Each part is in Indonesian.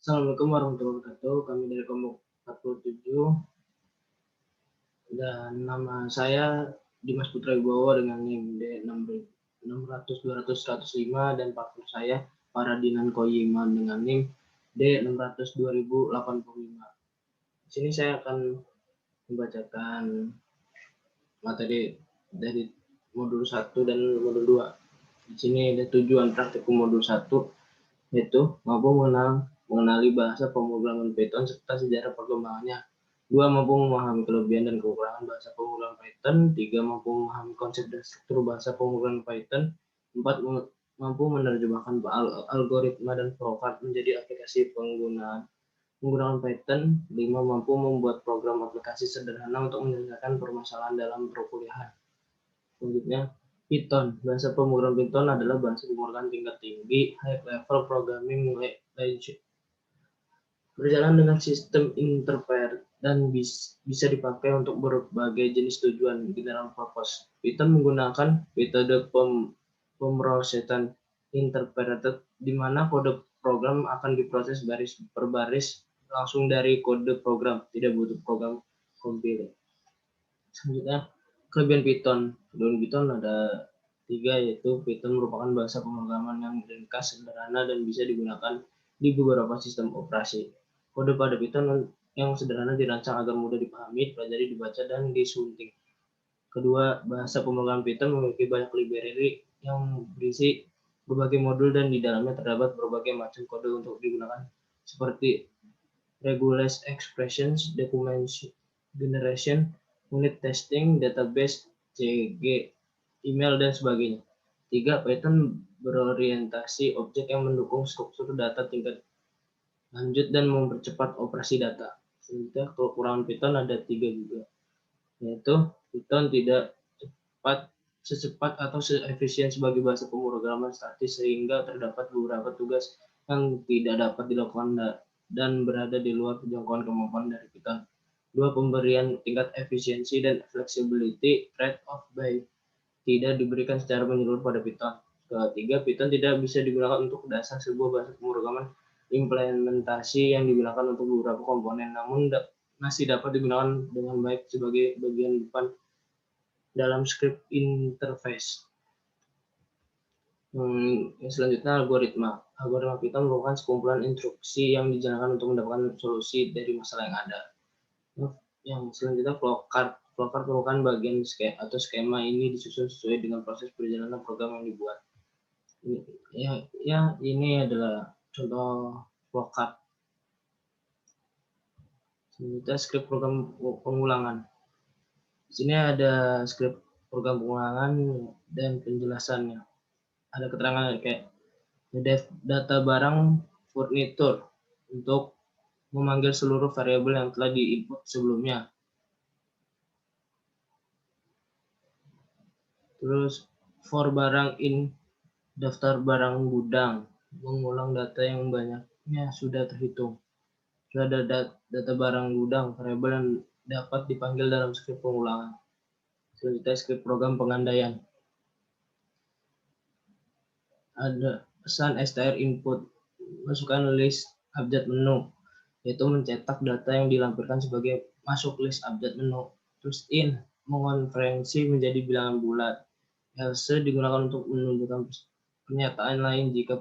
Assalamualaikum warahmatullahi wabarakatuh. Kami dari kelompok 47 dan nama saya Dimas Putra Wibowo dengan NIM D600-200-105 dan partner saya Faradinan Koyima dengan NIM D600-2085. Di sini saya akan membacakan materi dari modul 1 dan modul 2. Di sini ada tujuan praktikum modul 1 yaitu mampu mengenali bahasa pemrograman Python serta sejarah perkembangannya. 2. Mampu memahami kelebihan dan kekurangan bahasa pemrograman Python. 3. Mampu memahami konsep dan struktur bahasa pemrograman Python. 4. Mampu menerjemahkan algoritma dan flowchart menjadi aplikasi menggunakan Python. 5. Mampu membuat program aplikasi sederhana untuk menyelesaikan permasalahan dalam perkuliahan. Selanjutnya, Python. Bahasa pemrograman Python adalah bahasa pemrograman tingkat tinggi, high level programming language. Berjalan dengan sistem interpreter dan bisa dipakai untuk berbagai jenis tujuan general purpose. Python menggunakan metode pemrosesan interpreted di mana kode program akan diproses baris per baris langsung dari kode program, tidak butuh program compiler. Selanjutnya, kelebihan Python. Kelebihan Python ada 3, yaitu Python merupakan bahasa pemrograman yang ringkas, sederhana, dan bisa digunakan di beberapa sistem operasi. Kode pada Python yang sederhana dirancang agar mudah dipahami, dipelajari, dibaca, dan disunting. Kedua, bahasa pemrograman Python memiliki banyak library yang berisi berbagai modul dan di dalamnya terdapat berbagai macam kode untuk digunakan seperti regular expressions, document generation, unit testing, database, CG, email, dan sebagainya. 3. Python berorientasi objek yang mendukung struktur data tingkat lanjut dan mempercepat operasi data. Selanjutnya, kekurangan Python ada 3 juga, yaitu Python tidak secepat atau seefisien sebagai bahasa pemrograman statis sehingga terdapat beberapa tugas yang tidak dapat dilakukan dan berada di luar jangkauan kemampuan dari Python. 2. Pemberian tingkat efisiensi dan flexibility trade-off by tidak diberikan secara menyeluruh pada Python. Ketiga, Python tidak bisa digunakan untuk dasar sebuah bahasa pemrograman implementasi yang digunakan untuk beberapa komponen, namun masih dapat digunakan dengan baik sebagai bagian depan dalam script interface. Selanjutnya, algoritma. Algoritma Python merupakan sekumpulan instruksi yang dijalankan untuk mendapatkan solusi dari masalah yang ada. Yang selanjutnya, flowchart. Flowchart merupakan bagian atau skema ini disusun sesuai dengan proses perjalanan program yang dibuat. Ini adalah contoh flowchart. Selanjutnya, script program pengulangan. Di sini ada script program pengulangan dan penjelasannya. Ada keterangan kayak data barang furniture untuk memanggil seluruh variabel yang telah diinput sebelumnya. Terus for barang in daftar barang gudang, mengulang data yang banyaknya sudah terhitung. Sudah ada data barang gudang, variabel yang dapat dipanggil dalam skrip pengulangan. Selanjutnya skrip program pengandaian. Ada pesan str input, masukkan list abjad menu, yaitu mencetak data yang dilampirkan sebagai masuk list abjad menu. Terus in, mengonferensi menjadi bilangan bulat. Else digunakan untuk menunjukkan pernyataan lain jika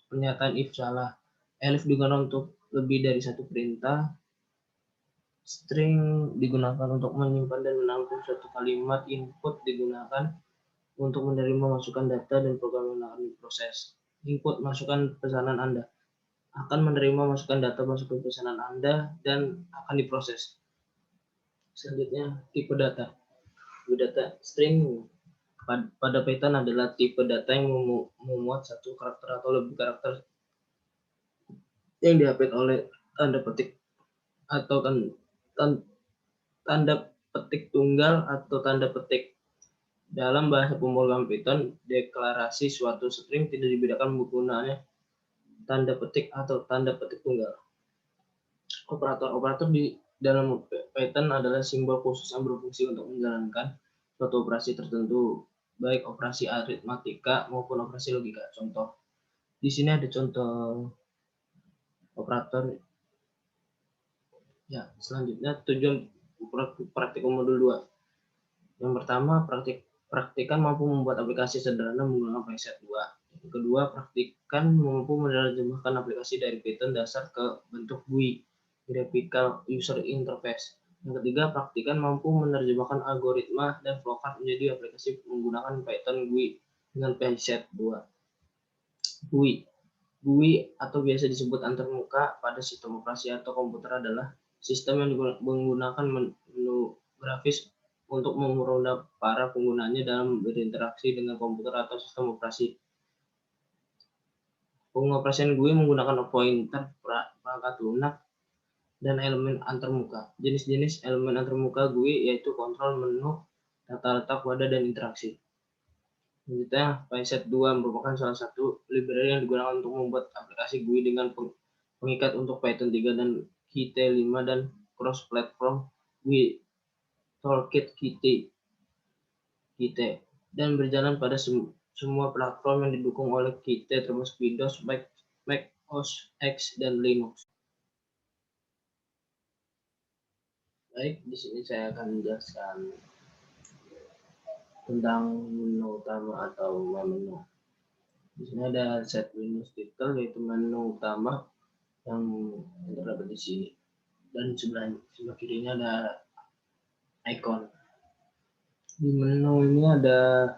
pernyataan if salah. Elif digunakan untuk lebih dari satu perintah. String digunakan untuk menyimpan dan menampung suatu kalimat. Input digunakan untuk menerima masukan data dan program yang akan diproses. Input, masukkan pesanan Anda. Akan menerima masukan data masuk ke pesanan Anda dan akan diproses. Selanjutnya, tipe data. Tipe data string pada Python adalah tipe data yang memuat satu karakter atau lebih karakter yang diupdate oleh tanda petik atau tanda petik tunggal atau tanda petik. Dalam bahasa pemrograman Python, deklarasi suatu string tidak dibedakan penggunaannya tanda petik atau tanda petik tunggal. Operator di dalam Python adalah simbol khusus yang berfungsi untuk menjalankan suatu operasi tertentu, baik operasi aritmatika maupun operasi logika. Contoh, di sini ada contoh operator. Ya, selanjutnya tujuan praktikum modul 2. Yang pertama, praktikan mampu membuat aplikasi sederhana menggunakan PySet 2. Yang kedua, praktikan mampu menerjemahkan aplikasi dari Python dasar ke bentuk GUI, Graphical User Interface. Yang ketiga, praktikan mampu menerjemahkan algoritma dan flowchart menjadi aplikasi menggunakan Python GUI dengan PySet 2. GUI atau biasa disebut antarmuka pada sistem operasi atau komputer adalah sistem yang menggunakan menu grafis untuk mempermudah para penggunanya dalam berinteraksi dengan komputer atau sistem operasi. Pengoperasian GUI menggunakan pointer, perangkat lunak, dan elemen antarmuka. Jenis-jenis elemen antarmuka GUI yaitu kontrol, menu, tata letak, wadah, dan interaksi. Selanjutnya, PySet 2 merupakan salah satu library yang digunakan untuk membuat aplikasi GUI dengan pengikat untuk Python 3 dan Qt 5 dan cross-platform GUI Toolkit Qt dan berjalan pada semua platform yang didukung oleh Qt termasuk Windows, Mac OS X, dan Linux. Baik, di sini saya akan menjelaskan tentang menu utama atau menu. Di sini ada set Windows title, yaitu menu utama yang terdapat di sini, dan sebelah kirinya ada icon. Di menu ini ada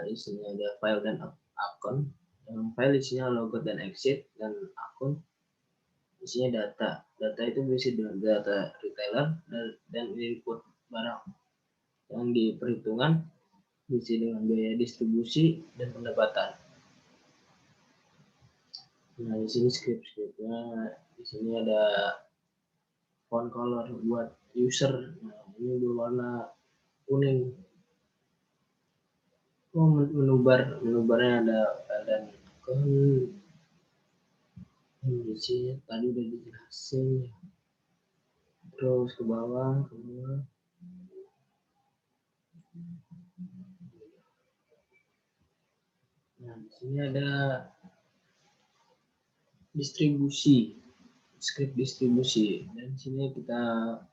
isinya ada file dan akun. Yang file isinya logout dan exit, dan akun isinya data. Data itu berisi data retailer dan input barang. Yang di perhitungan diisi dengan biaya distribusi dan pendapatan. Nah, di sini script-scriptnya, di sini ada font color buat user. Nah, ini berwarna kuning. Oh, menubarnya ada dan di sini tadi udah dijelasin. Terus ke bawah. Nah, di sini ada distribusi, script distribusi, dan sini kita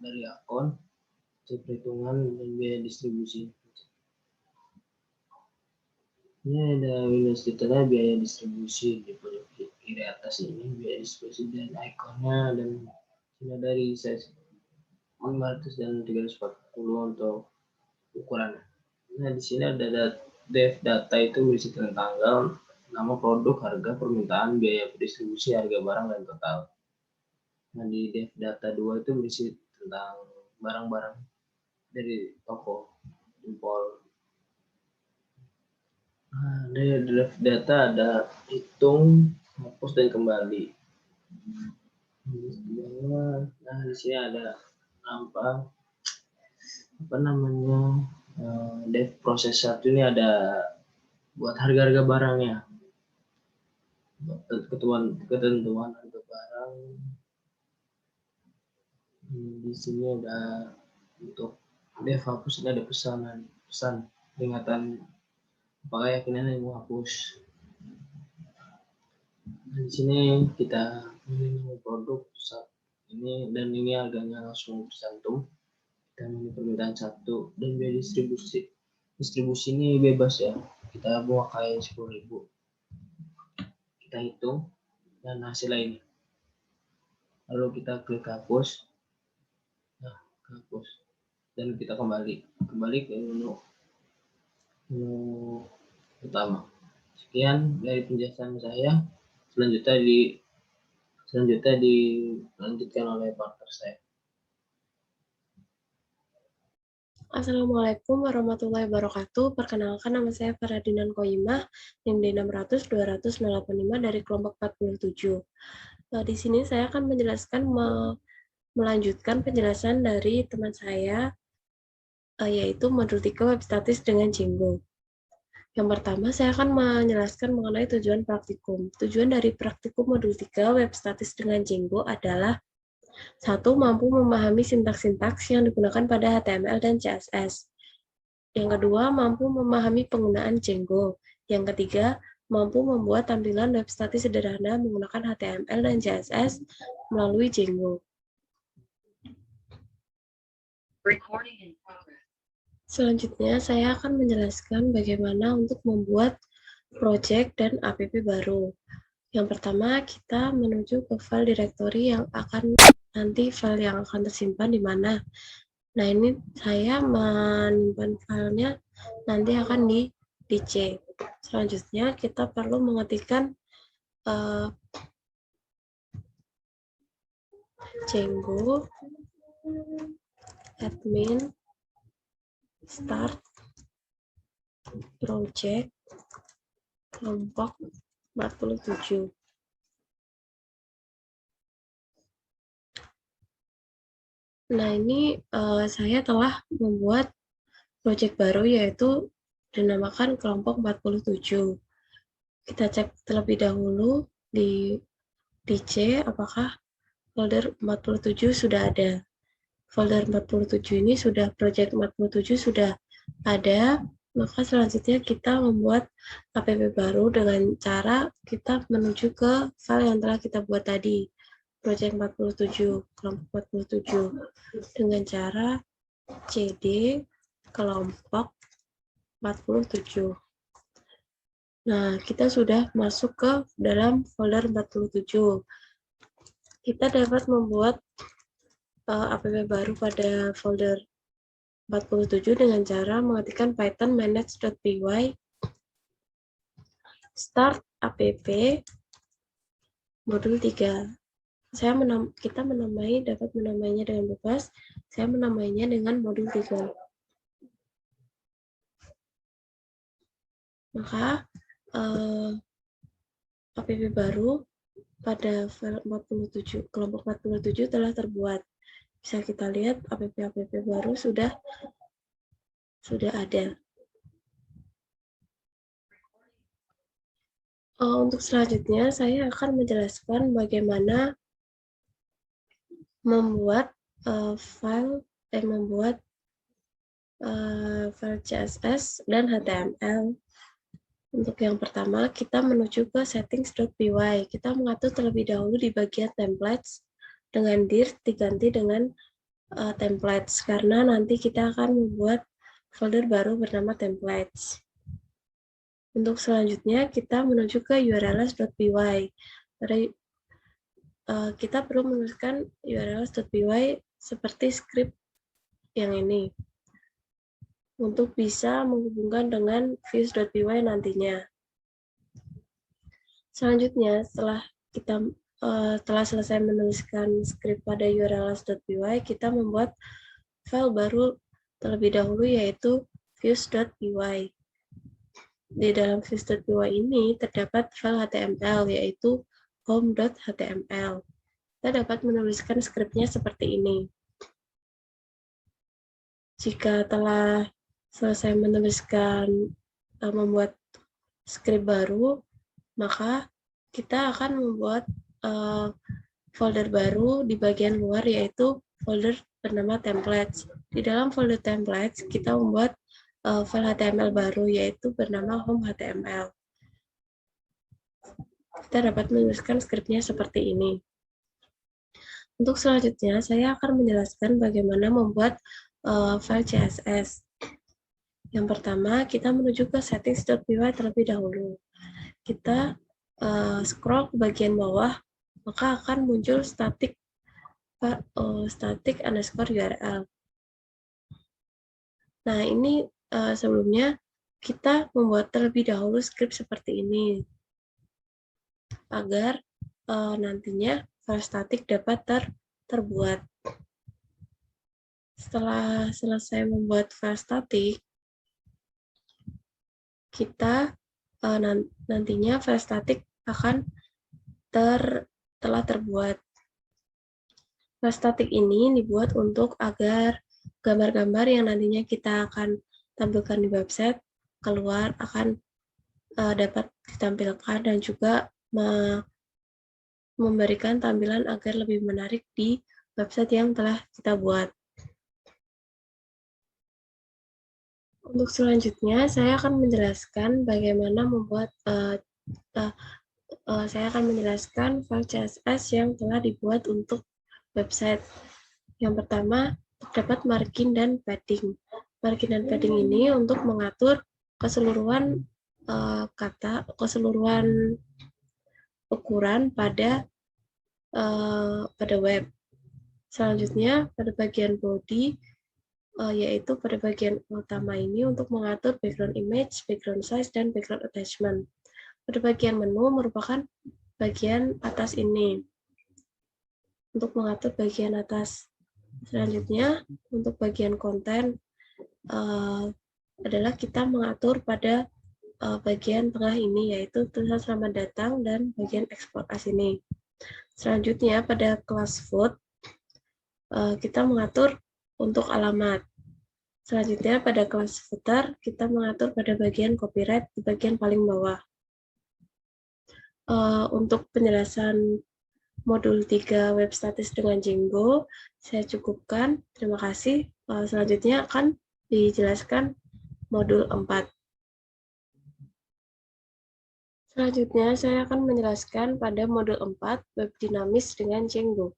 dari akun, cek perhitungan, dan biaya distribusi. Ini ada Windows detailnya biaya distribusi di pojok kiri atas ini, biaya distribusi dan ikonnya, dan sini dari size 500 dan 340 untuk ukurannya. Nah, di sini ada dev data itu berisi tanggal, nama produk, harga, permintaan, biaya distribusi, harga barang, dan total. Nah, di dev data 2 itu berisi tentang barang-barang dari toko impor. Nah, dari dev data ada hitung, hapus, dan kembali. Nah, di sini ada apa namanya, dev proses 1 ini ada buat harga-harga barangnya, ketentuan harga barang. Di sini ada untuk dev hapus, ini ada pesan peringatan apakah yakinan yang mau hapus. Di sini kita pilih produk ini, dan ini harganya langsung tercantum, dan ini permintaan 1, dan biaya distribusi ini bebas ya, kita mau kayak 10.000, kita hitung dan hasil ini, lalu kita klik hapus. Nah, hapus, dan kita kembali ke menu utama. Sekian dari penjelasan saya. Selanjutnya dilanjutkan oleh partner saya. Assalamualaikum warahmatullahi wabarakatuh. Perkenalkan, nama saya Faradinan Qoyimah, NIM D600-200-085 dari kelompok 47. Di sini saya akan menjelaskan melanjutkan penjelasan dari teman saya, yaitu modul 3 web statis dengan Django. Yang pertama, saya akan menjelaskan mengenai tujuan praktikum. Tujuan dari praktikum modul 3 web statis dengan Django adalah 1. Mampu memahami sintaks-sintaks yang digunakan pada HTML dan CSS. Yang kedua, mampu memahami penggunaan Django. Yang ketiga, mampu membuat tampilan web statis sederhana menggunakan HTML dan CSS melalui Django. Selanjutnya, saya akan menjelaskan bagaimana untuk membuat project dan app baru. Yang pertama, kita menuju ke file directory yang akan nanti file yang akan tersimpan di mana. Nah, ini saya menyimpan filenya nanti akan di C. Selanjutnya, kita perlu mengetikkan Django admin start project kelompok 47. Nah, ini saya telah membuat project baru yaitu dinamakan kelompok 47. Kita cek terlebih dahulu di C apakah folder 47 sudah ada. Folder 47 ini sudah, project 47 sudah ada, maka selanjutnya kita membuat app baru dengan cara kita menuju ke file yang telah kita buat tadi, project 47, kelompok 47, dengan cara cd kelompok 47. Nah, kita sudah masuk ke dalam folder 47. Kita dapat membuat app baru pada folder 47 dengan cara mengetikkan python manage.py start app modul 3. Kita dapat menamainya dengan bebas. Saya menamainya dengan modul 3. Maka app baru pada file 47, kelompok 47 telah terbuat. Bisa kita lihat app baru sudah ada. Untuk selanjutnya, saya akan menjelaskan bagaimana membuat file CSS dan HTML. Untuk yang pertama, kita menuju ke settings.py. Kita mengatur terlebih dahulu di bagian templates dengan dir diganti dengan templates, karena nanti kita akan membuat folder baru bernama templates. Untuk selanjutnya, kita menuju ke urls.py. Kita perlu menuliskan urls.py seperti script yang ini, untuk bisa menghubungkan dengan views.py nantinya. Selanjutnya, setelah kita telah selesai menuliskan script pada urls.py, kita membuat file baru terlebih dahulu yaitu views.py. Di dalam views.py ini terdapat file HTML yaitu home.html. Kita dapat menuliskan skripnya seperti ini. Jika telah selesai membuat skrip baru, maka kita akan membuat folder baru di bagian luar yaitu folder bernama templates. Di dalam folder templates kita membuat file HTML baru yaitu bernama home.html. Kita dapat menuliskan skripnya seperti ini. Untuk selanjutnya saya akan menjelaskan bagaimana membuat file CSS. Yang pertama, kita menuju ke settings.py terlebih dahulu. Kita scroll ke bagian bawah, maka akan muncul static underscore URL. Nah, ini sebelumnya kita membuat terlebih dahulu script seperti ini, agar nantinya file static dapat terbuat. Setelah selesai membuat file static, kita nantinya file static akan telah terbuat. File static ini dibuat agar gambar-gambar yang nantinya kita akan tampilkan di website keluar akan dapat ditampilkan dan juga memberikan tampilan agar lebih menarik di website yang telah kita buat. Untuk selanjutnya, saya akan menjelaskan bagaimana membuat Saya akan menjelaskan file CSS yang telah dibuat untuk website. Yang pertama, terdapat margin dan padding. Margin dan padding ini untuk mengatur keseluruhan keseluruhan ukuran pada web. Selanjutnya, pada bagian body, yaitu pada bagian utama ini untuk mengatur background image, background size, dan background attachment. Pada bagian menu merupakan bagian atas ini untuk mengatur bagian atas. Selanjutnya, untuk bagian konten adalah kita mengatur pada bagian tengah ini, yaitu tulisan selamat datang dan bagian ekspor as ini. Selanjutnya, pada kelas food, kita mengatur untuk alamat. Selanjutnya, pada kelas footer, kita mengatur pada bagian copyright di bagian paling bawah. Untuk penjelasan modul 3 web statis dengan Django, saya cukupkan. Terima kasih. Selanjutnya akan dijelaskan modul 4. Selanjutnya, saya akan menjelaskan pada modul 4, web dinamis dengan Django.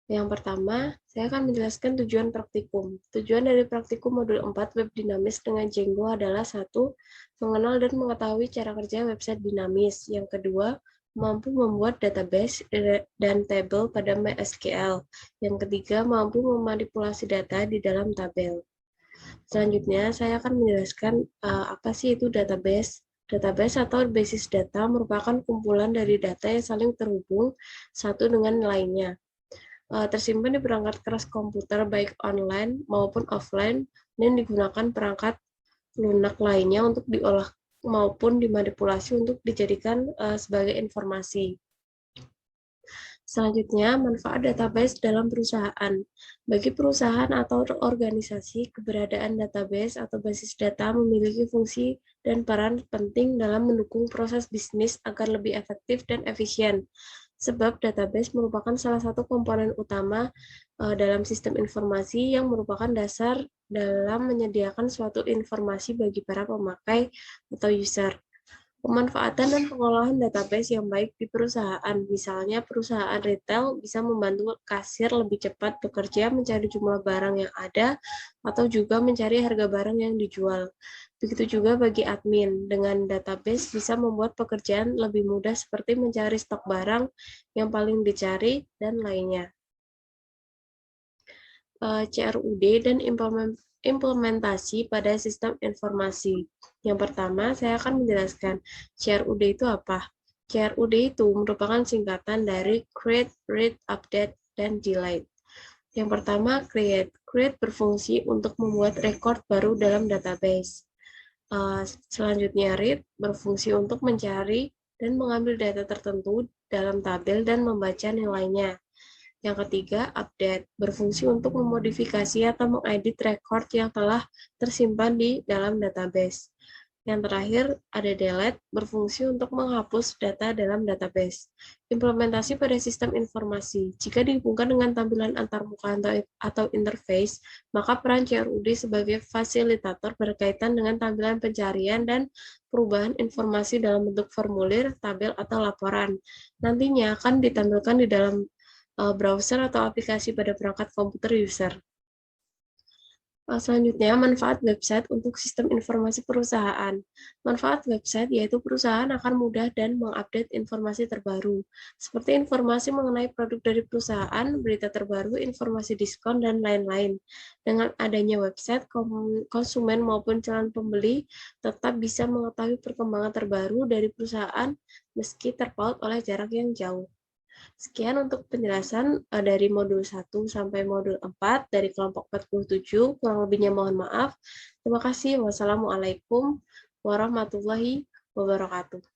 Yang pertama, saya akan menjelaskan tujuan praktikum. Tujuan dari praktikum modul 4 web dinamis dengan Django adalah 1. Mengenal dan mengetahui cara kerja website dinamis. Yang kedua, mampu membuat database dan tabel pada MySQL. Yang ketiga, mampu memanipulasi data di dalam tabel. Selanjutnya, saya akan menjelaskan apa sih itu database. Database atau basis data merupakan kumpulan dari data yang saling terhubung satu dengan lainnya. Tersimpan di perangkat keras komputer baik online maupun offline dan digunakan perangkat lunak lainnya untuk diolah maupun dimanipulasi untuk dijadikan sebagai informasi. Selanjutnya, manfaat database dalam perusahaan. Bagi perusahaan atau organisasi, keberadaan database atau basis data memiliki fungsi dan peran penting dalam mendukung proses bisnis agar lebih efektif dan efisien. Sebab database merupakan salah satu komponen utama dalam sistem informasi yang merupakan dasar dalam menyediakan suatu informasi bagi para pemakai atau user. Pemanfaatan dan pengolahan database yang baik di perusahaan, misalnya perusahaan retail bisa membantu kasir lebih cepat bekerja mencari jumlah barang yang ada atau juga mencari harga barang yang dijual. Begitu juga bagi admin, dengan database bisa membuat pekerjaan lebih mudah seperti mencari stok barang yang paling dicari dan lainnya. CRUD dan implementasi pada sistem informasi. Yang pertama, saya akan menjelaskan CRUD itu apa. CRUD itu merupakan singkatan dari Create, Read, Update, dan Delete. Yang pertama, Create. Create berfungsi untuk membuat record baru dalam database. Selanjutnya, Read berfungsi untuk mencari dan mengambil data tertentu dalam tabel dan membaca nilainya. Yang ketiga, update, berfungsi untuk memodifikasi atau mengedit record yang telah tersimpan di dalam database. Yang terakhir, ada delete, berfungsi untuk menghapus data dalam database. Implementasi pada sistem informasi. Jika dihubungkan dengan tampilan antarmuka atau interface, maka peran CRUD sebagai fasilitator berkaitan dengan tampilan pencarian dan perubahan informasi dalam bentuk formulir, tabel, atau laporan. Nantinya akan ditampilkan di dalam browser atau aplikasi pada perangkat komputer user. Selanjutnya, manfaat website untuk sistem informasi perusahaan. Manfaat website yaitu perusahaan akan mudah dan mengupdate informasi terbaru, seperti informasi mengenai produk dari perusahaan, berita terbaru, informasi diskon, dan lain-lain. Dengan adanya website, konsumen maupun calon pembeli tetap bisa mengetahui perkembangan terbaru dari perusahaan meski terpaut oleh jarak yang jauh. Sekian untuk penjelasan dari modul 1 sampai modul 4 dari kelompok 47. Kurang lebihnya mohon maaf. Terima kasih. Wassalamualaikum warahmatullahi wabarakatuh.